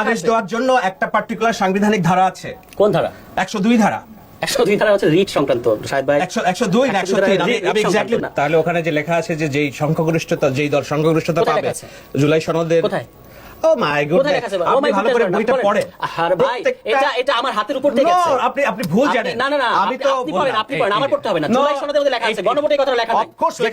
আদেশ দেওয়ার জন্য একটা পার্টিকুলার সাংবিধানিক ধারা আছে। কোন ধারা? 102 ধারা। 102 ধারা হচ্ছে রিট সংক্রান্ত শাহেদ ভাই। 102 না 103 আমি এক্স্যাক্টলি। তাহলে ওখানে যে লেখা আছে যে যেই সংখ্যাগরিষ্ঠতা যেই দল সংখ্যাগরিষ্ঠতা পাবে জুলাই সনদের কোথায়? ও মাই গড, আপনি ভালো করে বইটা পড়েন। আরে ভাই এটা আমার হাতের উপর থেকে আছে। আপনি ভুল জানেন। না আমি তো আপনি পড়েন আমার পড়তে হবে না। জুলাই সনদের মধ্যে লেখা আছে, গণভোটের কথা লেখা নাই।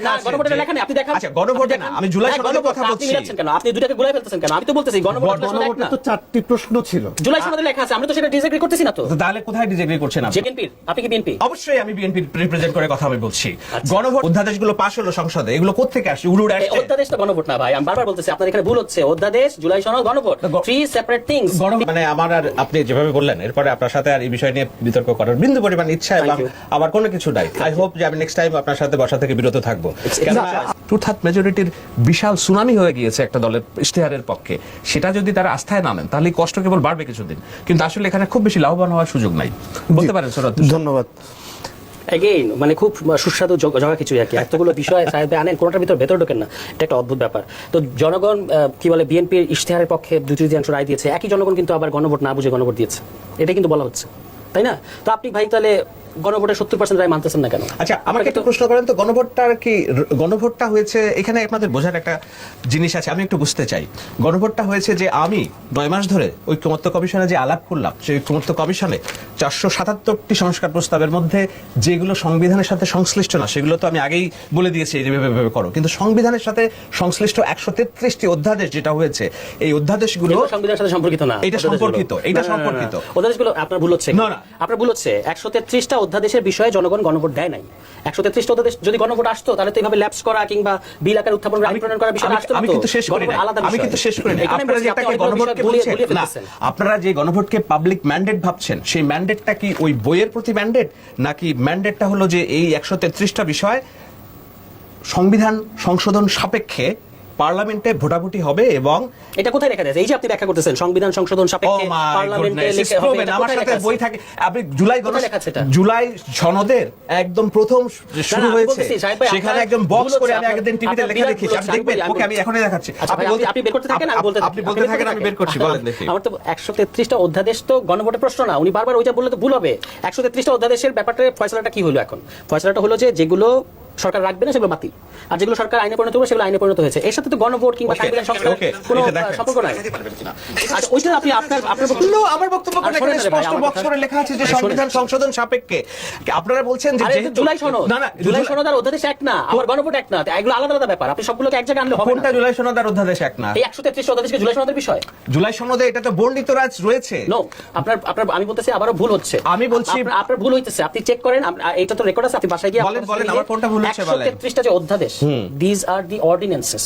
না গণভোটের লেখা নেই, আপনি দেখান। আচ্ছা গণভোটে না, আমি জুলাই সনদের কথা বলছি। আপনি মিলাচ্ছেন কেন? আপনি দুটাকে গুলাই ফেলতেছেন কেন? আমি তো বলতেছি গণভোটে তো চারটি প্রশ্ন ছিল, জুলাই সনদে লেখা আছে, আমরা তো সেটা ডিসএগ্রি করতেছি না তো। তাহলে কোথায় ডিসএগ্রি করছেন আপনি? বিএনপি, আপনি কি বিএনপি? অবশ্যই আমি বিএনপি রিপ্রেজেন্ট করে কথা আমি বলছি। গণভোট অধ্যাদেশগুলো পাশ হলো সংসদে, এগুলো কোত্থেকে আসে? উড়ে আসে। অধ্যাদেশ তো গণভোট না ভাই, আমি বারবার বলতেছি আপনার এখানে ভুল হচ্ছে। অধ্যাদেশ, জুলাই সনদ, গণভোট থ্রি সেপারেট থিংস। মানে আমার আর আপনি যেভাবে বললেন এরপরে আপনার সাথে আর এই বিষয় নিয়ে বিতর্ক করার বিন্দু পরিমাণ ইচ্ছা এবং আবার কোনো কিছু নাই। আই হোপ যে আমি নেক্সট টাইম আপনার সাথে বসা থেকে বিরত থাকবো। টু থার্ড মেজরিটির বিশাল সুনামি হয়ে গিয়েছে একটা দলের ইশতেহারের পক্ষে, সেটা যদি তারা আস্থায় নামেন তাহলে কষ্ট কেবল বাড়বে কিছুদিন, কিন্তু আসলে এখানে খুব বেশি লাভবান হওয়ার সুযোগ নাই। বলতে পারেন সরত? ধন্যবাদ। এগেইন মানে খুব সুস্বাদু জগা কিছু আর কি, এতগুলো বিষয় সাহেব আনেন, কোনটার ভেতর ঢোকেন না, এটা একটা অদ্ভুত ব্যাপার। তো জনগণ কি বলে বিএনপির ইশতেহারের পক্ষে 2/3 রায় দিয়েছে, একই জনগণ কিন্তু আবার গণভোট না বুঝে গণভোট দিয়েছে, এটা কিন্তু বলা হচ্ছে, তাই না? তো আপনি ভাই তাহলে গণভোটের 70% রায় মানতেছেন না কেন? আচ্ছা আমাকে একটু প্রশ্ন করেন তো, গণভোটটা কি গণভোটটা হয়েছে এখানে আপনাদের বোঝার একটা জিনিস আছে, আমি একটু বুঝতে চাই। গণভোটটা হয়েছে যে আমি 9 মাস ধরে ঐক্যমত্য কমিশনে যে আলাপ করলাম, সেই ঐক্যমত্য কমিশনে 477টি সংস্কার প্রস্তাবের মধ্যে যেগুলো সংবিধানের সাথে সংশ্লিষ্ট না সেগুলো তো আমি আগেই বলে দিয়েছি এইভাবে করো, কিন্তু সংবিধানের সাথে সংশ্লিষ্ট 133টি অধ্যাদেশ যেটা হয়েছে, এই অধ্যাদেশগুলো সংবিধানের সাথে সম্পর্কিত না। এটা সম্পর্কিত, এটা সম্পর্কিত। অধ্যাদেশগুলো আপনার ভুল হচ্ছে। না আপনার ভুল হচ্ছে। 133টা অধ্যাদেশের বিষয়ে জনগণ গণভোট দেয় নাই। 133টা অধ্যাদেশ যদি গণভোট আসতো তাহলে তো এইভাবে ল্যাপস করা কিংবা বিল আকারে উত্থাপন আইন প্রণয়ন করার বিষয় আসতো না। আমি কিন্তু শেষ করি না, আমি কিন্তু শেষ করি না। আপনারা যে এটাকে গণভোটকে বলছেন না, আপনারা যে গণভোটকে পাবলিক ম্যান্ডেট ভাবছেন, সেই ম্যান্ডেটটা কি ওই বইয়ের প্রতি ম্যান্ডেট, নাকি ম্যান্ডেটটা হলো যে এই 133টা বিষয় সংবিধান সংশোধন সাপেক্ষে পার্লামেন্টে ভোটাভুটি হবে? এবং এটা কোথায় লেখা আছে? এই যে আপনি ব্যাখ্যা করতেছেন সংবিধান সংশোধন সাপেক্ষে পার্লামেন্টে লিখে হবে, আমার সাথে বই থাকে। আপনি জুলাই সনদের একদম প্রথম শুরু হয়েছে সেখানে একদম বক্স করে আমি আগের দিন টিভিতে লেখা দেখিয়েছি, আপনি দেখবেন। ওকে আমি এখনই দেখাচ্ছি, আপনি বের করতে থাকেন, আমি বলতে থাকি। আপনি বলতে থাকেন, আমি বের করছি, বলেন দেখি। আমার তো 133টা অধ্যাদেশ তো গণভোটের প্রশ্ন না, উনি বারবার ওইটা বললে তো ভুল হবে। 133টা অধ্যাদেশের ব্যাপারটা ফয়সালাটা কি হলো এখন? ফয়সালাটা হলো যে যেগুলো সরকার রাখবে না সেগুলো বাতিল, আর যেগুলো সরকার আইনে পরিণত হবে সেগুলো আইনে পরিণত হয়েছে। এর সাথে তো গণভোট কিংবা সাংবিধানিক সংস্কার কোনো সম্পর্ক নাই। আচ্ছা ওইটা আপনি আপনার আমার বক্তব্য কোন এখানে স্পষ্ট বক্স করে লেখা আছে যে সংবিধান সংশোধন সাপেক্ষে। আপনারা বলছেন যে জুলাই সনদ, না জুলাই সনদ আর অধ্যাদেশ এক না, আবার গণভোট এক না, এগুলো আলাদা আলাদা ব্যাপার। আপনি সবগুলোকে এক জায়গায় আনলে হবে না। কোনটা জুলাই সনদ আর অধ্যাদেশ এক না? এই 133 অধ্যাদেশকে জুলাই সনদের বিষয়। জুলাই সনদে এটা তো বর্ণিত রাজ রয়েছে। নো, আপনার আমি বলতেছি আবারও ভুল হচ্ছে। আমি বলছি আপনার ভুল হইতেছে, আপনি চেক করেন, এটা তো রেকর্ড আছে, আপনি বাসায় গিয়ে বলেন আমার কোনটা ভুল হচ্ছে বলেন। 133টা যে অধ্যাদেশ, দিস আর দি অর্ডিন্যান্সেস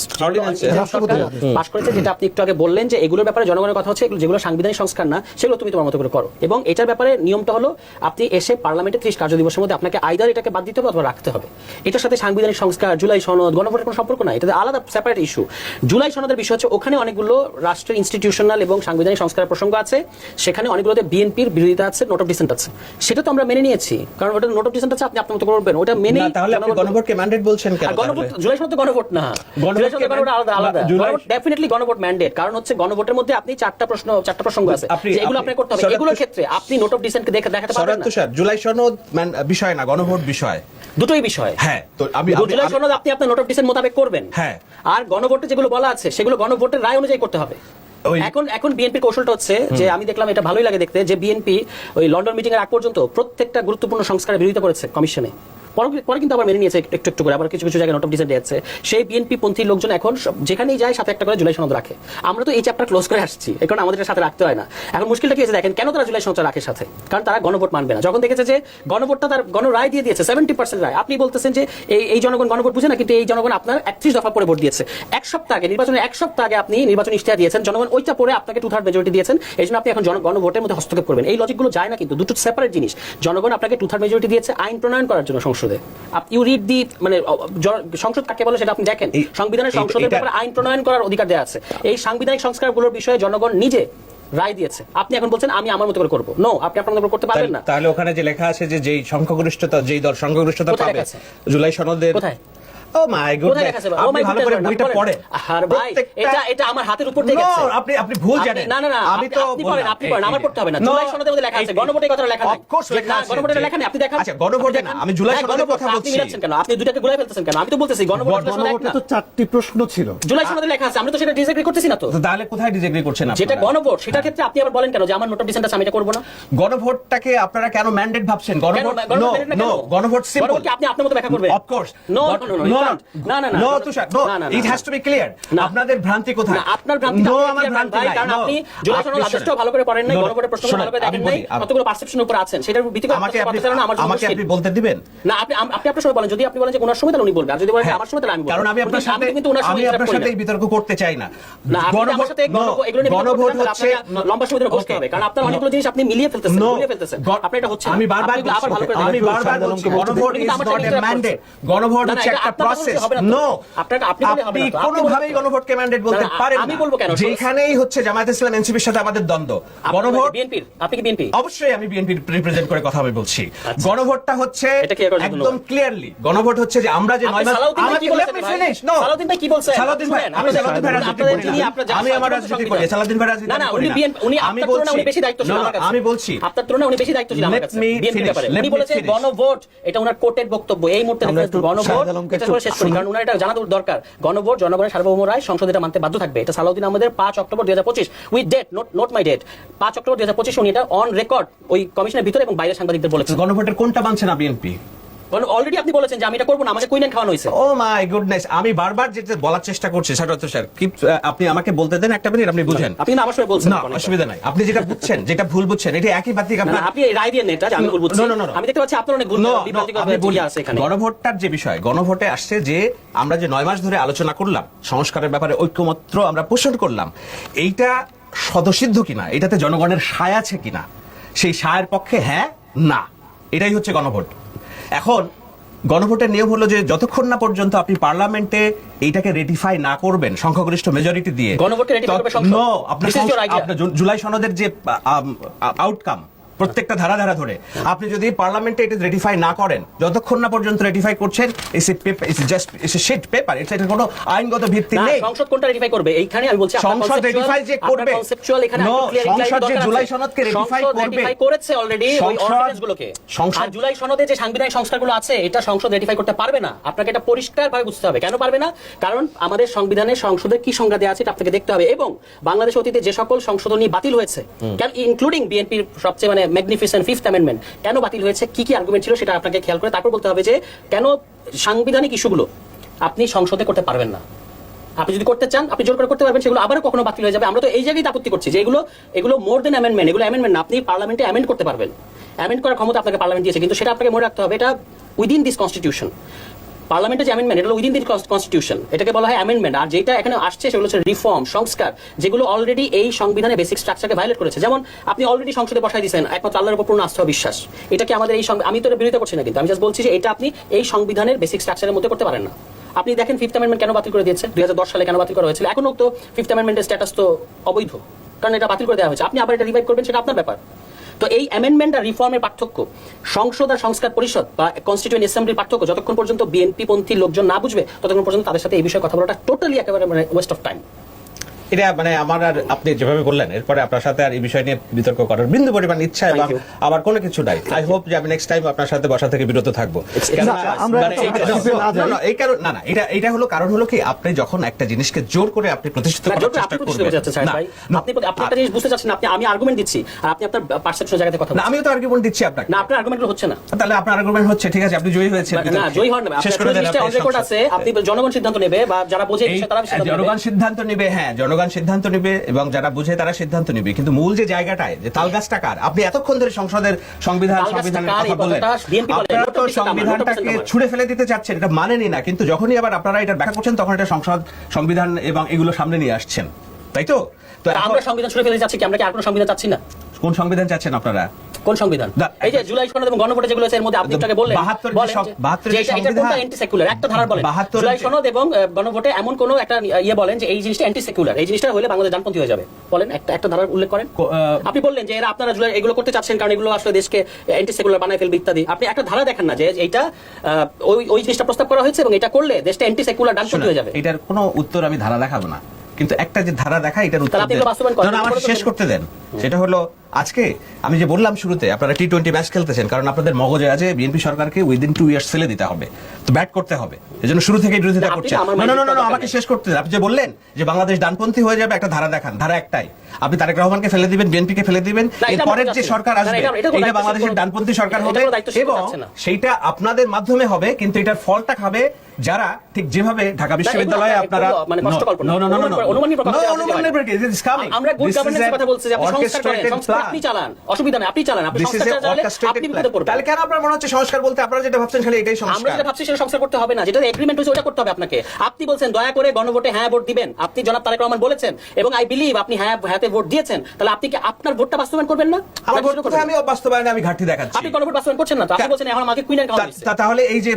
পাস করেছে, যেটা আপনি একটু আগে বললেন যে এগুলোর ব্যাপারে জনগণের কথা হচ্ছে, যেগুলো সাংবিধানিক সংস্কার না সেগুলো তুমি তোমার মতো করে করো। এবং এটার ব্যাপারে নিয়মটা হলো আপনি এসে পার্লামেন্টে 30 কার্য দিবসের মধ্যে আপনাকে আইদার এটাকে বাদ দিতে হবে অথবা রাখতে হবে। এটার সাথে সাংবিধানিক সংস্কার, জুলাই সনদ, গণভোটের কোনো সম্পর্ক নাই, এটা আলাদা সেপারেট ইস্যু। জুলাই সনদের বিষয় হচ্ছে ওখানে অনেকগুলো রাষ্ট্রের ইনস্টিটিউশনাল এবং সাংবিধানিক সংস্কারের প্রসঙ্গ আছে, সেখানে অনেকগুলোতে বিএনপির বিরোধিতা আছে, নোট অফ ডিসেন্ট আছে। সেটা তো আমরা মেনে নিয়েছি, কারণ ওটা নোট অফ ডিসেন্ট আছে, আপনি আপনার মতো করবেন, ওটা মেনে। তাহলে আপনি গণভোটকে ম্যান্ডেট বলছেন কেন? গণভোট জুলাই সনদ তো গণভোট না, জুলাই সনদ গণভোট আলাদা আলাদা। গণভোট ডেফিনেটলি গণভোট ম্যান্ডেট, কারণ হচ্ছে গণভোটের মধ্যে আপনি চারটা প্রসঙ্গ আছে, এগুলো আপনি করতে হবে। এগুলোর ক্ষেত্রে আপনি নোট অফ ডিসেন্টকে দেখাতে পারবেন না। স্যার জুলাই সনদ বিষয় না, গণভোট বিষয়, দুটোই বিষয়। হ্যাঁ, তো আমি জুলাই সনদ আপনি আপনার নোট অফ ডিসেন্ট মোতাবেক করবেন, হ্যাঁ, আর গণভোটে যেগুলো বলা আছে সেগুলো গণভোটের রায় অনুযায়ী করতে হবে। এখন বিএনপি কৌশলটা হচ্ছে যে আমি দেখলাম এটা ভালোই লাগে দেখতে, যে বিএনপি ওই লন্ডন মিটিং এর আগ পর্যন্ত প্রত্যেকটা গুরুত্বপূর্ণ সংস্কারের বিরোধিতা করেছে কমিশনে, পরে কিন্তু আবার মেনে নিয়েছে একটু একটু করে, আবার কিছু কিছু জায়গায় নোট অফ ডিসেন্ট যাচ্ছে। সেই বিএনপি পন্থী লোকজন এখন যেখানেই যায় সাথে একটা করে জুলাই সনদ রাখে। আমরা তো এই চ্যাপ্টার ক্লোজ করে আসছি, এখন আমাদের সাথে রাখতে হয় না। এখন মুশকিলটা কি হয়েছে দেখেন, কেন তারা জুলাই সনদ রাখে সাথে? কারণ তারা গণভোট মানবে না। যখন দেখেছে যে গণভোটটা তার গণরায় দিয়ে দিয়েছে 70% রায়, আপনি বলতেছেন যে এই জনগণ গণভোট বুঝে না, কিন্তু এই জনগণ আপনার 31 দফা পরে ভোট দিয়েছে। এক সপ্তাহ আগে নির্বাচনের 1 সপ্তাহ আগে আপনি নির্বাচন ইশতেহার দিয়েছেন, জনগণ ওইটা পরে আপনাকে 2/3 মেজরিটি দিয়েছেন, এই জন্য আপনি এখন গণভোটের মধ্যে হস্তক্ষেপ করবেন। এই লজিকগুলো যায় না, কিন্তু দুটো সেপারেট জিনিস। জনগণ আপনাকে 2/3 মেজরিটি দিয়েছে আইন প্রণয়ন করার জন্য সংসদে। রিড দি মানে সংসদ কাকে বলে সেটা আপনি দেখেন, সংবিধানের সংসদের ব্যাপারে আইন প্রণয়ন করার অধিকার দেওয়া আছে। এই সাংবিধানিক সংস্কারগুলোর বিষয়ে জনগণ নিজে রায় দিয়েছে, আপনি এখন বলছেন আমি আমার মতো করে করব। নো, আপনি আপনার মতো করতে পারবেন না। তাহলে ওখানে যে লেখা আছে যে যেই সংখ্যাগরিষ্ঠতা যেই দল সংখ্যাগরিষ্ঠতা পাবে জুলাই সনদের, কোথায়? ও মাই গড, কোথায় লেখা আছে ভাই? আপনি ভালো করে বইটা পড়ে। আর ভাই এটা আমার হাতের উপর দিয়ে গেছে। আপনি ভুল জানেন। না আমি তো আপনি পড়েন, আমার পড়তে হবে না। জুলাই সনদের মধ্যে লেখা আছে, গণভোটের কথা লেখা নাই। না, গণভোটের লেখা নেই, আপনি দেখান। আচ্ছা, গণভোটে না, আমি জুলাই সনদের কথা আপনি বলছি। মিলাচ্ছেন কেন? আপনি দুটাকে গুলাই ফেলতেছেন কেন? আমি তো বলতেছি গণভোটে তো 4টি প্রশ্ন ছিল। জুলাই সনদে লেখা আছে, আমরা তো সেটা ডিসএগ্রি করতেছি না তো। তো তাহলে কোথায় ডিসএগ্রি করছেন আপনারা? যেটা গণভোট, সেটার ক্ষেত্রে আপনি আবার বলেন কেন যে আমার নোট অফ ডিসেন্ট আছে, আমি এটা করব না? গণভোটটাকে আপনারা কেন ম্যান্ডেট ভাবছেন? গণভোট নো mandate না নো, কেন? গণভোট সিম্পল। গণভোট কি আপনি আপনার মতো ব্যাখ্যা করবেন? Of course. No, না, no Tushar, no, it has to be clear. না। আপনাদের ভ্রান্তি কোথায়? না, আপনার ভ্রান্তি নো, আপনি আমার clear ভ্রান্তি ভাই, নাই। কারণ No, আপনি জুলাই সনদ আদেশটা ভালো করে পড়েন নাই, No, no, গণভোটের প্রশ্নগুলো ভালো করে শোনেন, দেখেন আমি নাই, বলি, কতগুলো পারসেপশনের উপর আছেন, সেটার ভিত্তি করে আমাকে আপনি কথা আমার জন্য আমাকে মুশকিল। আপনি বলতে দিবেন? না, আপনি আপনার সময় বলেন, যদি আপনি বলেন যে ওনার সময় তাহলে উনি বলবেন, আর যদি বলেন যে হ্যাঁ, আমার সময় তাহলে আমি বলবো। কারণ আমি আপনার সাথে কিন্তু ওনার সময় আপনার সাথে এই বিতর্ক করতে চাই না। না, আপনি তো আমার সাথে এগুলো নিয়ে গণভোট বিতর্ক করতে হচ্ছে চান, আপনাকে লম্বা সময় ধরে বসতে হবে, কারণ আপনার অনেকগুলো জিনিস আপনি মিলিয়ে ফেলতেছেন, গুলিয়ে ফেলতেছেন। আপনার এটা হচ্ছে না। আমি বারবার আপনি আবার ভালো করে আমি দেখেন। বারবার বলছি, গণভোট ইজ নট এ ম্যান্ডেট। গণভোট না, না, হচ্ছে এটা একটা আপনার প্রসেস। হবে না তো। নো, আপনি বলে হবে আপনি না তো। আপনি কোনোভাবেই বলবেন। গণভোটকে ম্যান্ডেট বলতে না, না, পারেন না। আমি বলবো কেন? যেখানেই হচ্ছে জামায়াত ইসলাম এনসিপির সাথে আমাদের দ্বন্দ্ব, গণভোট বিএনপির, আপনি কি বিএনপি? অবশ্যই আমি বিএনপি রিপ্রেজেন্ট করে কথা আমি বলছি। আচ্ছা। গণভোটটা হচ্ছে এটা clear করার জন্য একদম ক্লিয়ারলি, গণভোট হচ্ছে যে আমরা যে আপনি 9 মাস সালাউদ্দিন ভাই কি বলেছেন ভাই? সালাউদ্দিন ভাই কি বলছেন? সালাউদ্দিন ভাই, শুনেন, আমি সালাউদ্দিন ভাই রাজনীতি আপনাদের করি যিনি না। আপনার যারা আমি আমার রাজনীতি করি, সালাউদ্দিন ভাই রাজনীতি না, না, করি উনি না। উনি আমি আপনার তুলনায় বলছি, উনি বেশি দায়িত্বশীল না, না, আমার কাছে। আমি বলছি, আপনার তুলনায় উনি বেশি দায়িত্বশীল আমার Let কাছে। me বিএনপির finish, ব্যাপারে let উনি me বলেছেন finish. গণভোট, এটা ওনার কোর্টের বক্তব্য। এই মুহূর্তে আমরা reference একটু গণভোট, শাহেদ আলমকে এটা একটু করে শেষ করি, কারণ ওনার এটা জানা দরকার। গণভোট জনগণের সার্বভৌম রায়, সংসদ এটা মানতে বাধ্য থাকবে। এটা সালাউদ্দিন আহমেদের 5 October 2025 with date, note my date, 5 October 2025 উনি এটা অন রেকর্ড ওই কমিশনের ভিতরে এবং বাইরে সাংবাদিকদের বলেছেন। গণভোটের কোনটা মানছে না বিএনপি? অলরেডি আপনি বলেছেন যে আমি এটা করব না, আমাকে কুইনাইন খাওয়ানো হয়েছে। ও মাই গুডনেস, আমি বারবার যেটা বলার চেষ্টা করছি স্যার, আপনি আমাকে বলতে দেন একটা মিনিট, আপনি বুঝেন। আপনি না আমার সময় বলছেন না, অসুবিধা নাই। আপনি যেটা বুঝছেন, যেটা ভুল বুঝছেন, এটা একই বাতিক না, আপনার। আপনি এই রায় দিয়ে নেন এটা যে আমি ভুল বুঝছি। No, no, no, no. আমি দেখতে পাচ্ছি আপনার অনেক ভুল বিভ্রান্তিকর আমি বলি, আছে এখানে। গণভোটটার যে বিষয়, গণভোটে আসছে যে আমরা যে 9 মাস ধরে আলোচনা করলাম, সংস্কারের ব্যাপারে ঐক্যমত্র আমরা পোষণ করলাম, এইটা স্বতঃসিদ্ধ কিনা, এটাতে জনগণের সায় আছে কিনা, সেই সায়ের পক্ষে হ্যাঁ না, এটাই হচ্ছে গণভোট। এখন গণভোটের নিয়ম হলো যে যতক্ষণ না পর্যন্ত আপনি পার্লামেন্টে এইটাকে রেটিফাই না করবেন সংখ্যাগরিষ্ঠ মেজরিটি দিয়ে, গণভোটকে ratify করবে সংসদ। নো, আপনার This is your idea. আপনার জুলাই সনদের যে আউটকাম প্রত্যেকটা ধারা ধারা ধরে আপনি যদি পার্লামেন্টে এটা রেটিফাই না করেন, যতক্ষণ না পর্যন্ত রেটিফাই করছেন, ইটস এ শিট পেপার, এটা কোনো আইনগত ভিত্তি না, নেই। সংসদ কোনটা রেটিফাই করবে এইখানে আমি বলছি আপনার সংসদ রেটিফাই যে করবে, কনসেপচুয়াল এখানে No, একটু clear সংসদ যে দরকার আছে। জুলাই সনদকে রেটিফাই সংসদ করবে, রেটিফাই করেছে অলরেডি ওই সংসদ- অর্ডিন্যান্স গুলোকে। সংসদ- আর জুলাই সনদে যে সাংবিধানিক সংস্কারগুলো আছে এটা সংসদ রেটিফাই করতে পারবে না। আপনাকে এটা পরিষ্কারভাবে বুঝতে হবে কেন পারবে না, কারণ আমাদের সংবিধানে সংসদের কি সংজ্ঞা দেওয়া আছে এটা আপনাকে দেখতে হবে, এবং বাংলাদেশ অতীতে যে সকল সংশোধনী বাতিল হয়েছে, কেন ইনক্লুডিং বিএনপির সবচেয়ে মানে ম্যাগনিফিসেন্ট 5th অ্যামেন্ডমেন্ট কেন বাতিল হয়েছে, কি কি আর্গুমেন্ট ছিল সেটা আপনাকে খেয়াল করে তারপর বলতে হবে যে কেন সাংবিধানিক ইস্যুগুলো আপনি সংসদে করতে পারবেন না। আপনি যদি করতে চান আপনি জোর করে করতে পারবেন, সেগুলো আবারও কখনো বাতিল হয়ে যাবে। আমরা তো এই জায়গায় আপত্তি করছি যে এগুলো মোর দেন অ্যামেন্ডমেন্ট, এগুলো অ্যামেন্ডমেন্ট না, আপনি পার্লামেন্টে অ্যামেন্ড করতে পারবেন, অ্যামেন্ড করার ক্ষমতা আপনাকে পার্লামেন্ট দিয়েছে, কিন্তু সেটা আপনাকে মনে রাখতে হবে এটা উইদিন দিস কনস্টিটিউশন। পার্লামেন্টের যে অ্যামেন্ডমেন্ট এটা উইদিন দিস কনস্টিটিউশন, এটাকে বলা হয় অ্যামেন্ডমেন্ট। আর যেটা এখানে আসছে সেগুলো হচ্ছে রিফর্ম, সংস্কার, যেগুলো অলরেডি এই সংবিধানের বেসিক স্ট্রাকচারকে ভায়োলেট করেছে। যেমন আপনি অলরেডি সংসদে বসাই দিয়েছেন একমাত্র আল্লাহর উপর পূর্ণ আস্থা ও বিশ্বাস, এটাকে আমাদের এই আমি তো এটা বিরোধিতা করছি না, কিন্তু আমি জাস্ট বলছি যে এটা আপনি এই সংবিধানের বেসিক স্ট্রাকচারের মধ্যে করতে পারেন না। আপনি দেখেন 5th অ্যামেন্ডমেন্ট কেন বাতিল করে দিয়েছে, 2010 সালে কেন বাতিল করা হয়েছিল, এখনো তো 5th অ্যামেন্ডমেন্টের স্ট্যাটাস তো অবৈধ, কারণ এটা বাতিল করে দেওয়া হয়েছে। আপনি আবার এটা রিভাইভ করবেন সেটা আপনার ব্যাপার। তো এই অ্যামেন্ডমেন্ট আর রিফর্মের পার্থক্য, সংসদ আর সংস্কার পরিষদ বা কনস্টিটিউয়েন্ট অ্যাসেম্বলির পার্থক্য যতক্ষণ পর্যন্ত বিএনপি পন্থী লোকজন না বুঝবে ততক্ষণ পর্যন্ত তাদের সাথে এই বিষয়ে কথা বলাটা টোটালি একেবারে মানে ওয়েস্ট অফ টাইম। এটা মানে আমার আর আপনি যেভাবে বললেন এরপরে আপনার সাথে আর এই বিষয় নিয়ে বিতর্ক করার বিন্দু পরিমাণ ইচ্ছা এবং আবার কোনো কিছু নাই। আই হোপ যে আমি নেক্সট টাইম আপনার সাথে বসা থেকে বিরত থাকবো। এটা হলো কারণ হলো কি, আপনি যখন একটা জিনিসকে জোর করে আপনি প্রতিষ্ঠিত করার চেষ্টা করবেন, আপনি একটা জিনিস বুঝতে চাচ্ছেন, আমি আর্গুমেন্ট দিচ্ছি আর আপনি আপনার পারসেপশন জায়গাতে কথা না, আমিও তো আর্গুমেন্ট দিচ্ছি আপনাকে। না, আপনার আর্গুমেন্ট হচ্ছে না। তাহলে আপনার আর্গুমেন্ট হচ্ছে, ঠিক আছে আপনি জয়ী হয়েছেন, না জয়ী হন না, শেষ করে দেন। অন রেকর্ড আছে, আপনি জনগণ সিদ্ধান্ত নেবে বা যারা বোঝে তারা জনগণ সিদ্ধান্ত নেবে, হ্যাঁ জনগণ সিদ্ধান্ত নেবে এবং যারা বুঝে তারা সিদ্ধান্ত নেবে, কিন্তু মূল যে জায়গাটায় যে তালগাছটা কার, আপনি এতক্ষণ ধরে সংসদের সংবিধানের কথা বললেন, আপনারা তো সংবিধানটাকে ছুড়ে ফেলে দিতে চাচ্ছেন, এটা মানেনি না, কিন্তু যখনই আবার আপনারা এটা ব্যাখ্যা করছেন তখন এটা সংসদ সংবিধান এবং এগুলো সামনে নিয়ে আসছেন, তাই তো? তো আমরা সংবিধান ছুড়ে ফেলে যাচ্ছি কি? আমরা কি আর কোনো সংবিধান চাচ্ছি না? কোন সংবিধান চাচ্ছেন আপনারা? কোন সংবিধান? এই যে জুলাই সনদ এবং গণভোটে যেগুলো আছে এর মধ্যে আপনি একটু বললেন 72 যে এটা কোনটা অ্যান্টি সেকুলার, একটা ধারা বলেন। জুলাই সনদ এবং গণভোটে এমন কোন একটা বলেন যে এই জিনিসটা অ্যান্টি সেকুলার, এই জিনিসটা হলে বাংলাদেশ ডানপন্থী হয়ে যাবে, বলেন একটা ধারার উল্লেখ করেন। আপনি বললেন যে এরা আপনারা জুলাই এগুলো করতে চাচ্ছেন কারণ এগুলো আসলে দেশকে অ্যান্টি সেকুলার বানায় ফেলবে ইত্যাদি। আপনি একটা ধারা দেখেন না যে এইটা ওই জিনিসটা প্রস্তাব করা হয়েছে এবং এটা করলে দেশটা অ্যান্টি সেকুলার ডানপন্থী হয়ে যাবে। এটার কোনো উত্তর আমি ধারা দেখাবো না, কিন্তু একটা যে ধারা দেখা এটার উত্তর আপনি এগুলো বাস্তবায়ন করেন। আমার শেষ করতে দেন। সেটা হলো আজকে আমি যে বললাম শুরুতে আপনারা টি-20 ম্যাচ খেলতেছেন কারণ আপনাদের মগজে আছে বিএনপি সরকারকে উইদিন 2 ইয়ার্স ফেলে দিতে হবে, তো ব্যাট করতে হবে, এজন্য শুরু থেকেই বিরোধিতা করছেন। না আমাকে শেষ করতে দেন। আপনি যে বললেন যে বাংলাদেশ ডানপন্থী হয়ে যাবে, একটা ধারা দেখান। ধারা একটাই, আপনি তারেক রহমানকে ফেলে দিবেন, বিএনপিকে ফেলে দিবেন, এরপরের যে সরকার আসবে এটা বাংলাদেশের ডানপন্থী সরকার হবে এবং সেইটা আপনাদের মাধ্যমে হবে, কিন্তু এটার ফলটা খাবে যারা ঠিক যেভাবে ঢাকা বিশ্ববিদ্যালয়ে আপনারা মানে কষ্ট কল্পনা আমরা গুড গভর্নেন্সের কথা বলছি যে আপনি সংস্কার করেন, সংস্কার আপনি চালান, অসুবিধা নেই, আপনি চালান, আপনি সংস্কার চালালে আপনি বিপদে পড়বেন। তাহলে কেন আপনার মনে হচ্ছে সংস্কার বলতে আপনারা যেটা ভাবছেন খালি এটাই সংস্কার? আমরা যেটা ভাবছি সেটা সংস্কার করতে হবে না, যেটা এগ্রিমেন্ট হয়েছে ওটা করতে হবে আপনাকে। আপনি বলছেন দয়া করে গণভোটে হ্যাঁ ভোট দিবেন, আপনি জনাব তারেক রহমান বলেছেন এবং আই বিলিভ আপনি হ্যাঁতে ভোট দিয়েছেন, তাহলে আপনি কি আপনার ভোটটা বাস্তবায়ন করবেন না? আমার ভোট কথা আমি বাস্তবায়নে আমি ঘাটতি দেখাচ্ছি। আপনি গণভোট বাস্তবায়ন করছেন না, তো আপনি বলছেন এখন আমাকে কুইনের খাওয়া হয়েছে। তাহলে এই যে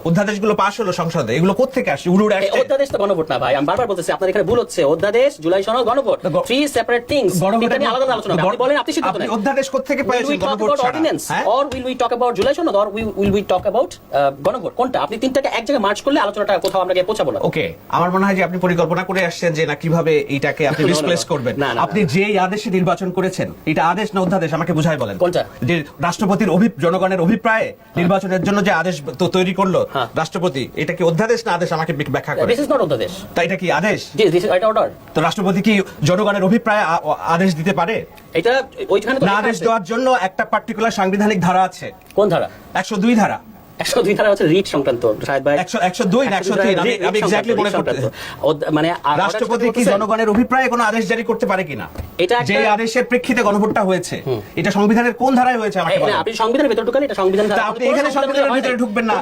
অধ্যাদেশগুলো পাস হলো সংসদে, এগুলো কোত্থেকে আসছে? উড়ুড়ে আসছে। অধ্যাদেশ তো গণভোট না ভাই, আমি বারবার বলতেছি আপনাদের এখানে ভুল হচ্ছে। অধ্যাদেশ, জুলাই সনদ, গণভোট, থ্রি সেপারেট থিংস। এটা নিয়ে আলাদা আলোচনা হবে। আপনি বলেন আপনি সিদ্ধান্ত নেন। অধ্যাদেশ কোত্থেকে পেয়েছেন? গণভোট ছাড়া। or will we talk about July সনদ or will we talk about গণভোট? কোনটা? আপনি তিনটাকে এক জায়গায় মার্চ করলে আলোচনাটা কোথাও আমরা গিয়ে পৌঁছাবো না। ওকে, আমার মনে হয় যে আপনি পরিকল্পনা করে আসছেন যে না কিভাবে এইটাকে আপনি ডিসপ্লেস করবেন। আপনি যেই আদেশে নির্বাচন করেছেন, এটা আদেশ না অধ্যাদেশ আমাকে বুঝাই বলেন। কোনটা? যে রাষ্ট্রপতির জনগণের অভিপ্রায়ে নির্বাচনের জন্য যে আদেশ তৈরি করলো রাষ্ট্রপতি, এটা কি অধ্যাদেশ না আদেশ আমাকে ব্যাখ্যা করেন। দিস ইজ নট অধ্যাদেশ। তাই এটা কি আদেশ? জি, দিস ইজ এটা অর্ডার। তো রাষ্ট্রপতি কি জনগণের অভিপ্রায়ে আদেশ দিতে পারে? এটা ওইখানে তো আদেশ দেওয়ার জন্য একটা পার্টিকুলার সাংবিধানিক ধারা আছে। কোন ধারা? 102 ধারা। 102 ধারা হচ্ছে রিট সংক্রান্ত শায়দ ভাই। 102 না 103 আমি এক্স্যাক্টলি মনে করতে। মানে রাষ্ট্রপতি কি জনগণের অভিপ্রায়ে কোনো আদেশ জারি করতে পারে কিনা? এটা যে আদেশের প্রেক্ষিতে গণভোটটা হয়েছে, এটা সংবিধানের কোন ধারায় হয়েছে আমাকে বলেন। আপনি সংবিধানের ভিতরে ঢুকেন, এটা সংবিধান ধারা। আপনি এখানে সংবিধানের ভিতরে ঢুকবেন না,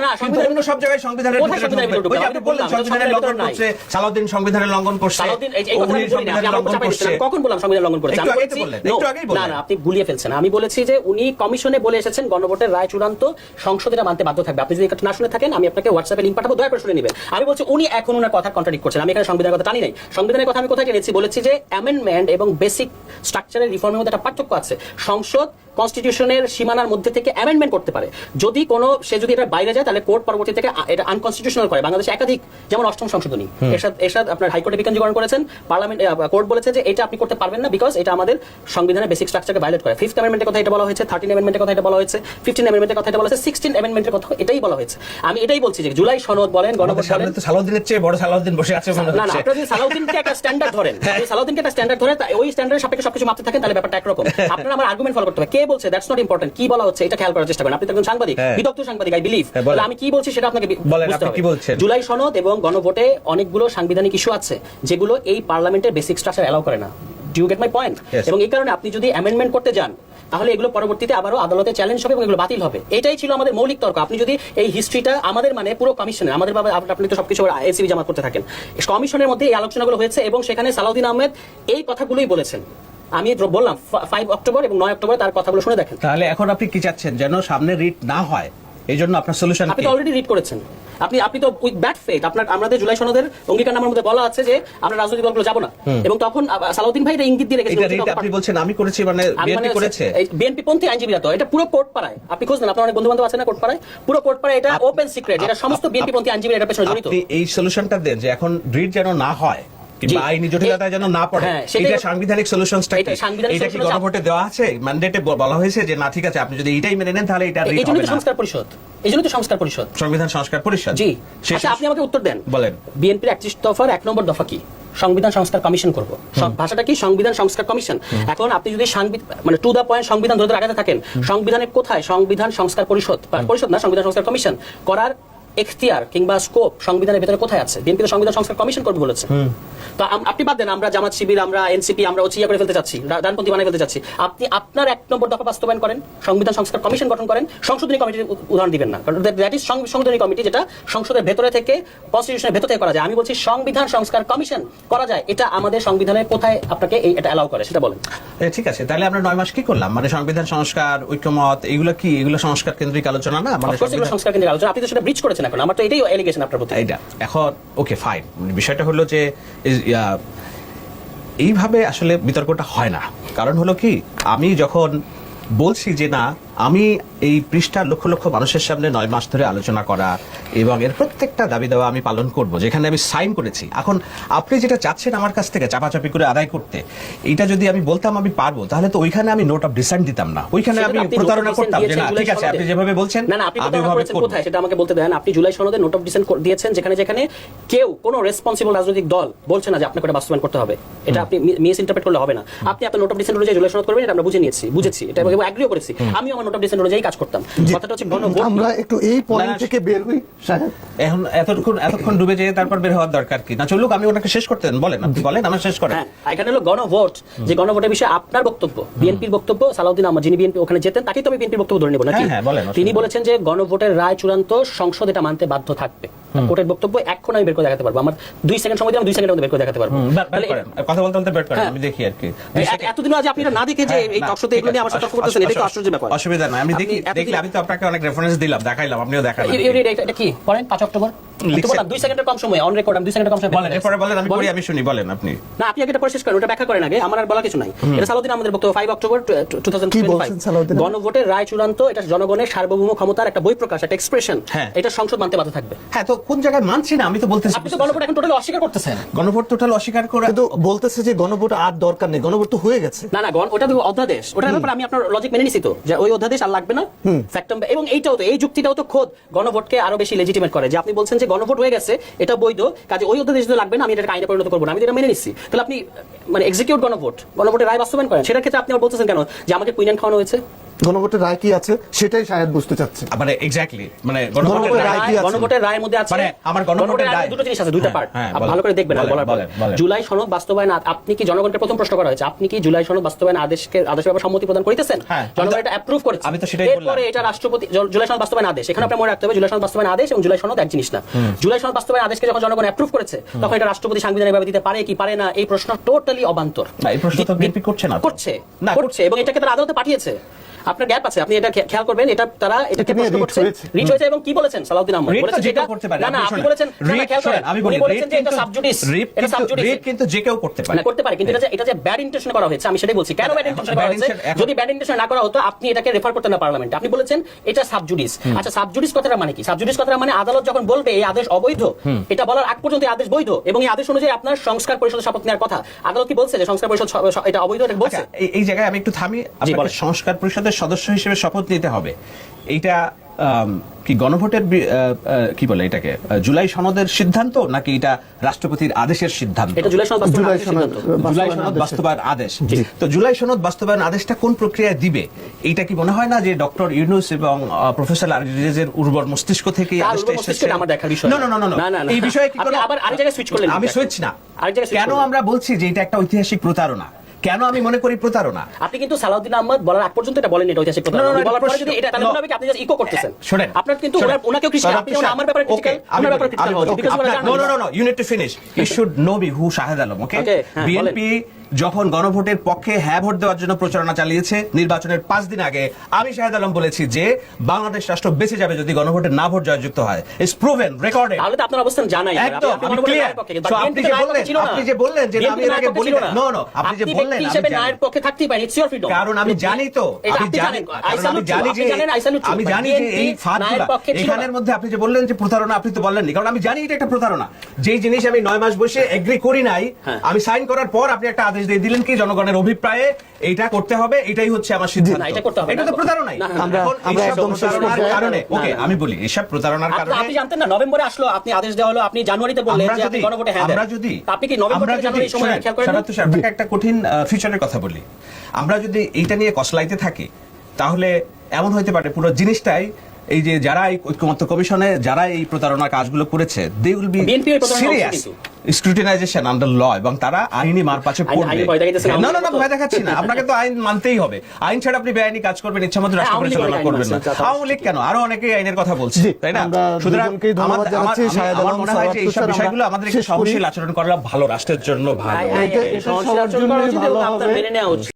অন্য সব জায়গায় সংবিধানের ভিতরে ঢুকবেন। আপনি বললেন সংবিধানের লঙ্ঘন করছে, সালাউদ্দিন সংবিধানের লঙ্ঘন করছে, সালাউদ্দিন এই কথা আমি বলি না, আপনি আমাকে চাপাই দিচ্ছেন। কখন বললাম সংবিধান লঙ্ঘন করেছে? আমি বলেছি একটু আগেই বললেন। না আপনি গুলিয়ে ফেলছেন। আমি বলেছি যে উনি কমিশনে বলে এসেছেন গণভোটের রায় চূড়ান্ত, সংসদ এটা মানতে বাধ্য থাকবে। আপনি যদি এটা না শুনে থাকেন আমি আপনাকে হোয়াটসঅ্যাপে লিংক পাঠাবো, দয়া করে শুনে নেবেন। আমি বলছি উনি এখন ওনার কথা কন্ট্রাডিক্ট করছেন। আমি এখানে সংবিধানের কথা টানি নাই। সংবিধানের কথা আমি কোথায় টেনেছি? বলেছি যে অ্যামেন্ডমেন্ট এবং বেসিক স্ট্রাকচারের রিফর্মের মধ্যে একটা পার্থক্য আছে। সংসদ কনস্টিটিউশনের সীমানার মধ্যে থেকে অ্যামেন্ডমেন্ট করতে পারে। যদি কোনো সে যদি এটা বাইরে যায় তাহলে কোর্ট পরবর্তী থেকে এটা আনকনস্টিটিউশনাল করে। বাংলাদেশে একাধিক, যেমন অষ্টম সংশোধনী এরশাদ আপনার হাইকোর্টে বিকেন্দ্রীকরণ করেছেন, পার্লামেন্ট কোর্ট বলেছে যে এটা আপনি করতে পারবেন না বিকজ এটা আমাদের সংবিধানের বেসিক স্ট্রাকচারকে ভায়োলেট করে। 5th অ্যামেন্ডমেন্টের কথা এটা বলা হয়েছে, 13 অ্যামেন্ডমেন্টের কথা এটা বলা হয়েছে, 15 অ্যামেন্ডমেন্টের কথা এটা বলা হয়েছে, 16 অ্যামেন্ডমেন্টের কথা এটাই বলা হয়েছে। আমি এটাই বলছি যে জুলাই সনদ বলেন, গণভোট বলেন, তো সালাউদ্দিনের চেয়ে বড় সালাউদ্দিন বসে আছে মনে হচ্ছে। না আপনি যদি সালাউদ্দিনকে একটা স্ট্যান্ডার্ড ধরেন, আপনি সালাউদ্দিনকে একটা স্ট্যান্ডার্ড ধরে ওই স্ট্যান্ডার্ডের সাপেক্ষে সবকিছু মাপতে থাকেন তাহলে ব্যাপারটা একরকম। আপনারা আমার আর্গুমেন্ট ফলো করতে হবে। কে বলছে দ্যাটস নট ইম্পর্টেন্ট, কি বলা হচ্ছে এটা খেয়াল করার চেষ্টা করেন। আপনি তো একজন সাংবাদিক, বিদগ্ধ সাংবাদিক, আই বিলিভ। তাহলে আমি কি বলছি সেটা আপনাকে বুঝতে হবে। জুলাই সনদ এবং গণভোটে অনেকগুলো সাংবিধানিক ইস্যু আছে যেগুলো এই পার্লামেন্টের বেসিক স্ট্রাকচার এলাও করে না। Do you get my point? এবং এই কারণে আপনি যদি অ্যামেন্ডমেন্ট করতে যান তাহলে এগুলো পরবর্তীতে আবারও আদালতে চ্যালেঞ্জ হবে এবং এগুলো বাতিল হবে। এটাই ছিল আমাদের মৌলিক তর্ক। আপনি যদি এই হিস্ট্রিটা আমাদের মানে পুরো কমিশনের আমাদের আপনি তো সবকিছু এসিবি জামাত করতে থাকেন, কমিশনের মধ্যে এই আলোচনাগুলো হয়েছে এবং সেখানে সালাউদ্দিন আহমেদ এই কথাগুলোই বলেছেন। আমি বললাম 5 অক্টোবর এবং 9 অক্টোবর তার কথাগুলো শুনে দেখেন। তাহলে এখন আপনি কি চাচ্ছেন? যেন সামনে রিট না হয়, এই জন্য আপনার সলিউশন? আপনি তো অলরেডি রিড করেছেন। আপনি তো উইথ ব্যাড ফেথ আমাদের জুলাই সনদের অঙ্গীকারনামার মধ্যে বলা আছে যে আমরা রাজনৈতিক দলগুলো যাব না, এবং তখন সালাউদ্দিন ভাই এটা ইঙ্গিত দিয়ে রেখেছিলেন। আপনি বলছেন আমি করেছি মানে বিএনপি করেছে? বিএনপি পন্থী আইনজীবীরা তো এটা পুরো কোর্ট পাড়ায়, আপনি খোঁজ নেন, আপনার অনেক বন্ধু বান্ধব আছে না কোর্ট পাড়ায়, পুরো কোর্ট পাড়ায় এটা ওপেন সিক্রেট, এটা সমস্ত বিএনপি পন্থী আইনজীবীরা এটা পেছনে জড়িত। আপনি এই সলিউশনটা দেন যে এখন রিট যেন না হয় কিংবা আইনি জটিলতা যেন না পড়ে, এটা সাংবিধানিক সলিউশনটা কি? এটা কি গণভোটে দেওয়া আছে? ম্যান্ডেটে বলা হয়েছে যে না ঠিক আছে আপনি যদি এইটাই মেনে নেন তাহলে এটা রিট হবে না। এইজন্য তো সংস্কার পরিষদ, সংবিধান সংস্কার পরিষদ। জি, আচ্ছা আপনি আমাকে উত্তর দেন, বলেন বিএনপির 31 দফার 1 নম্বর দফা কি? সংবিধান সংস্কার কমিশন করব। ভাষাটা কি? সংবিধান সংস্কার কমিশন। এখন আপনি যদি মানে টু দা পয়েন্ট সংবিধান ধরে আগাতে থাকেন, সংবিধানের কোথায় সংবিধান সংস্কার পরিষদ না সংবিধান সংস্কার কমিশন করার এখতিয়ার কিংবা স্কোপ সংবিধানের ভেতরে কোথায় আছে? বিএনপি তো সংবিধান সংস্কার কমিশন করবে বলেছে। তো আপনি বাদ দেন, আমরা জামাত শিবির, আমরা এনসিপি, আমরা ওচিয়া করে ফেলতে চাচ্ছি, ডানপন্থী বানিয়ে ফেলতে চাচ্ছি। আপনি আপনার 1 নম্বর দফা বাস্তবায়ন করেন, সংবিধান সংস্কার কমিশন গঠন করেন, সংশোধনী কমিটির উদাহরণ দিবেন না, কারণ দ্যাট ইজ সংশোধনী কমিটি, যেটা সংসদের ভেতরে থেকে, কনস্টিটিউশনের ভেতর থেকে করা যায়। আমি বলছি সংবিধান সংস্কার কমিশন করা যায়, এটা আমাদের সংবিধানে কোথায় আপনাকে এটা অ্যালাউ করে সেটা বলেন। ঠিক আছে, তাহলে আমরা 9 মাস কি করলাম? মানে সংবিধান সংস্কার, ঐক্যমত, এগুলো কি, এগুলো সংস্কার কেন্দ্রিক আলোচনা না? মানে সংস্কার কেন্দ্রিক আলোচনা, আপনি তো সেটা ব্রিচ করেছেন। এখন আমার তো এটাই এলিগেশন আপনার প্রতি। এইটা এখন ওকে ফাইন, বিষয়টা হলো যে এইভাবে আসলে বিতর্কটা হয় না। কারণ হলো কি, আমি যখন বলছি যে না, আমি এই পৃষ্ঠা লক্ষ লক্ষ মানুষের সামনে 9 মাস ধরে আলোচনা করা এবং এর প্রত্যেকটা দাবি দেওয়া আমি পালন করব, যেখানে আমি সাইন করেছি। এখন আপনি যেটা চাচ্ছেন আমার কাছ থেকে চাপাচাপি করে আদায় করতে, এটা যদি আমি বলতাম আমি পারবো, তাহলে তো ওইখানে আমি নোট অফ ডিসেন্ট দিতাম না, ওইখানে আমি প্রতারণা করতাম যে না ঠিক আছে আপনি যেভাবে বলছেন আপনি কোথায় সেটা আমাকে বলতে দেন। আপনি জুলাই সনদে নোট অফ ডিসেন্ট দিয়েছেন, যেখানে যেখানে কেউ কোনো রেসপন্সিবল রাজনৈতিক দল বলছে না যে আপনাকে এটা বাস্তবায়ন করতে হবে। এটা আপনি মিস ইন্টারপ্রেট করলে হবে না। আপনি আপনার নোট অফ ডিসেন্ট অনুযায়ী জুলাই সনদ করবেন, এটা আমরা বুঝেছি, এটা এগ্রিও করেছি। আমি আমার নোট অফ ডিসেন্ট অনুযায়ী কাজ করতাম। কথাটা হচ্ছে আমরা একটু এই পয়েন্ট থেকে বের হই সাহেব। এখন এতক্ষণ ডুবে যেয়ে তারপর বের হওয়ার দরকার কি? না চলুক, আমি ওনাকে শেষ করতে দেন। বলেন, আপনি বলেন, আমার শেষ করেন। হ্যাঁ, এখানে হলো গণভোট, যে গণভোটের বিষয়ে আপনার বক্তব্য, বিএনপির বক্তব্য, সালাউদ্দিন আহমদ যিনি বিএনপি ওখানে যেতেন, তাকেই তো আমি বিএনপির বক্তব্য ধরে নেব নাকি? তিনি বলেছেন যে গণভোটের রায় চূড়ান্ত, সংসদ এটা মানতে বাধ্য থাকবে। কোর্টের বক্তব্য এখন আমি বের করে দেখাতে পারবো। আমার 2 সেকেন্ড সময় দিলাম, 2 সেকেন্ডের মধ্যে বের করে দেখাতে পারবো। কথা বলতে বলতে বের করেন, আমি দেখি আর কি। এতদিন আজ আপনি না দেখে যে এই টকশোতে এগুলো নিয়ে আমার সাথে তর্ক করতেছেন, এটা তো আশ্চর্য ব্যাপার। অসুবিধা নাই, আমি দেখি আমি তো আপনাকে অনেক রেফারেন্স দিলাম, দেখাইলাম, আপনিও দেখালেন। এটা কি করেন 5 অক্টোবর? 2 সেকেন্ডের কম সময় অন রেকর্ড, আমি 2 সেকেন্ডের কম সময় বলেন, এরপরে বলেন, আমি পড়ি, আমি শুনি, বলেন আপনি। না, আপনি এটা পরে শেষ করেন, ওটা ব্যাখ্যা করেন আগে, আমার আর বলা কিছু নাই। এটা সালাউদ্দিন আমাদের বক্তব্য 5 অক্টোবর 2025। গণভোটের রায় চূড়ান্ত, এটা জনগণের সার্বভৌম ক্ষমতার একটা বহিঃপ্রকাশ, একটা এক্সপ্রেশন। এটা সংসদ মানতে বাধ্য থাকবে। হ্যাঁ, তো কোন জায়গায় মানছি না আমি তো বলতেছি। আপনি তো গণভোট এখন টোটালি অস্বীকার করতেছেন। গণভোট টোটাল অস্বীকার করে কিন্তু বলতেছে যে গণভোট আর দরকার নেই, গণভোট তো হয়ে গেছে। না, ওটা তো অধ্যাদেশ, ওটার ব্যাপারে আমি আপনার লজিক মেনে নিছি তো, যে ওই অধ্যাদেশ আর লাগবে না। ফ্যাক্টম, এবং এইটাও তো, এই যুক্তিটাও তো খোদ গণভোটকে আরো বেশি লেজিটিমেট করে, যে আপনি বলছেন যে গণভোট হয়ে গেছে, এটা বৈধ, কাজে ওই অধ্যাদেশ তো লাগবে না, আমি এটা আইনে পরিণত করবো না, আমি এটা মেনে নিচ্ছি। তাহলে আপনি মানে এক্সিকিউট গণভোটের রায় বাস্তবায়ন করেন, সেটার ক্ষেত্রে আপনি আবার বলতেছেন কেন যে আমাকে কুইনান খাওয়ানো হয়েছে? গণভোটের রায় কি আছে সেটাই শাহেদ বুঝতে চাচ্ছে। মানে এক্স্যাক্টলি, মানে গণভোটের রায়ের মধ্যে আছে, মানে আমার গণভোটের রায় দুটো জিনিস আছে, দুইটা পার্ট, আপনি ভালো করে দেখবেন। বলার পর জুলাই সনদ বাস্তবায়ন, আপনি কি জনগণকে প্রথম প্রশ্ন করা হয়েছে, আপনি কি জুলাই সনদ বাস্তবায়ন আদেশের ব্যাপারে সম্মতি প্রদান করিতেছেন? জনগণ এটা অ্যাপ্রুভ করেছে, আমি তো সেটাই বললাম। এরপরে এটা রাষ্ট্রপতি জুলাই সনদ বাস্তবায়ন আদেশ, এখানে আপনার মনে রাখতে হবে জুলাই সনদ বাস্তবায়ন আদেশ এবং জুলাই সনদ এক জিনিস না। জুলাই সনদ বাস্তবায়ন আদেশকে যখন জনগণ অ্যাপ্রুভ করেছে, তখন এটা রাষ্ট্রপতি সাংবিধানিকভাবে দিতে পারে কি পারে না, এই প্রশ্ন টোটালি অবান্তর। এই প্রশ্ন তো বিএনপি করছে না, করছে এবং এটাকে তারা আদালতে পাঠিয়েছে। আপনার গ্যাপ আছে, আপনি এটা খেয়াল করবেন। এটা তারা এটাকে প্রশ্ন করছে, রিচ হয়েছে। এবং কি বলেছেন সালাউদ্দিন আহমদ? বলেছেন যে এটা না, না, আপনি বলেছেন না, খেয়াল করেন, আমি বলেছেন যে এটা সাবজুডিস, এটা সাবজুডিস কিন্তু যে কেউ করতে পারে, না করতে পারে, কিন্তু এটা যে ব্যাড ইন্টেনশন করা হয়েছে, আমি সেটাই বলছি। কেন ব্যাড ইন্টেনশন করা হয়েছে? যদি ব্যাড ইন্টেনশন না করা হতো, আপনি এটাকে রেফার করতেন না পার্লামেন্টে। আপনি বলেছেন এটা সাবজুডিস। আচ্ছা, সাবজুডিস কথাটা মানে কি? সাবজুডিস কথাটা মানে আদালত যখন বলবে এই আদেশ অবৈধ, এটা বলার আগ পর্যন্ত এই আদেশ বৈধ, এবং এই আদেশ অনুযায়ী আপনার সংস্কার পরিষদের শপথ নেওয়ার কথা। আদালত কি বলছে যে সংস্কার পরিষদ এটা অবৈধ? এটা বলছে। এই জায়গায় আমি একটু থামি, আপনাকে সংস্কার পরিষদের সদস্য হিসেবে শপথ নিতে হবে। এইটা কি গণভোটের কি বলে এটাকে, জুলাই সনদের সিদ্ধান্ত নাকি এটা রাষ্ট্রপতির আদেশের সিদ্ধান্ত? এটা জুলাই সনদ বাস্তবায়ন আদেশ। তো জুলাই সনদ বাস্তবায়ন আদেশটা কোন প্রক্রিয়ায় দিবে? এইটা কি মনে হয় না যে ডক্টর ইউনূস এবং প্রফেসর আরিজের উর্বর মস্তিষ্ক থেকে আদেশটা এসেছে? আমার দেখার বিষয় না, এই বিষয়ে কি কোনো আবার আরেক জায়গায় সুইচ করলেন? আমি সুইচ না। কেন আমরা বলছি যে এটা একটা ঐতিহাসিক প্রতারণা? কেন আমি মনে করি প্রতারণা? আপনি কিন্তু সালাউদ্দিন আহমদ বলার আগ পর্যন্ত এটা বলেন, এটা ঐতিহাসিক প্রতারণা। বলার পরে যদি এটা তাহলে মনে হবে কি আপনি জাস্ট ইকো করতেছেন। শুনেন, আপনার কিন্তু ওনাকেও ক্রিটিক্যাল, আপনি আমার ব্যাপারে ক্রিটিক্যাল, আমার ব্যাপারে ক্রিটিক্যাল হচ্ছে বিকজ ওরা জানেন। No, you need to finish. You should know me who Shahed Alam. Okay, BNP যখন গণভোটের পক্ষে হ্যাঁ ভোট দেওয়ার জন্য প্রচারণা চালিয়েছে নির্বাচনের 5 দিন আগে, আমি শাহেদ আলম বলেছি যে বাংলাদেশ রাষ্ট্র বেঁচে যাবে যদি গণভোটের না ভোট জয়যুক্ত হয়। It's proven, recorded. তাহলে তো আপনার অবস্থান জানাই। একদম ক্লিয়ার। সো আপনি যে বললেন যে আমি এর আগে বলি না, নো, আপনি যে বললেন আমি হিসেবে নায়ের পক্ষে থাকতেই পারি, ইটস ইওর ফ্রিডম। কারণ আমি জানি তো, আমি জানি যে এই ফাঁদগুলো এখানের মধ্যে আপনি যে বললেন যে প্রতারণা, আপনি তো বললেননি, কারণ আমি জানি এটা একটা প্রতারণা। যেই জিনিস আমি 9 মাস বসে এগ্রি করি নাই, আমি সাইন করার পর আপনি একটা আদেশ দিয়ে দিলেন কি জনগণের অভিপ্রায়ে এইটা করতে হবে, এটাই হচ্ছে আমার সিদ্ধান্ত। এটা তো প্রতারণাই। আমরা একদম প্রতারণার কারণে, ওকে আমি বলি এসব প্রতারণার কারণে। আপনি জানতেন না নভেম্বরে আসলো, আপনি আদেশ দেওয়া হলো, আপনি জানুয়ারিতে বললেন যে আপনি গণভোটে হ্যাঁ দেন। আপনি কি নভেম্বরে জানুয়ারি সময় খেয়াল করেন? আপনাকে একটা কঠিন ফিউচারের কথা বলি। আমরা যদি এইটা নিয়ে কসলাইতে থাকি, তাহলে এমন হইতে পারে পুরো জিনিসটাই এই যে যারা এই ঐক্যমত্য কমিশনে যারা এই প্রতারণার কাজগুলো করেছে দে উইল বি BNP এই প্রতারণার অংশ সিরিয়াস কিন্তু। স্ক্রুটিনাইজেশন আন্ডার ল, এবং তারা আইনি মারপ্যাচে পড়বে। আইনি ভয় দেখাইতেছেন না না না, আমাদের ভয় দেখাচ্ছি না, আপনাকে তো আইন মানতেই হবে। আইন ছাড়া আপনি বেআইনি কাজ করবেন, ইচ্ছামতো রাষ্ট্র আওয়ামী লীগ পরিচালনা অনেক করবেন না। আইন মানছে, আওয়ামী লীগ কেন, আরো অনেকেই আইনের কথা বলছে, জি, তাই না? আমরা সুতরাং দুজনকেই ধন্যবাদ জানাচ্ছি। শাহেদ আমার আলম, মনে হয় যে সাওয়ার এইসব তুষার, বিষয়গুলো আমরা আমাদের একটু শেষ করি। সহনশীল আচরণ করা ভালো, রাষ্ট্রের জন্য ভালো। এটা সবার সহনশীল আচরণ করা জন্যই উচিত ভালো এবং আপনার হবে। মেনে নেওয়া উচিত।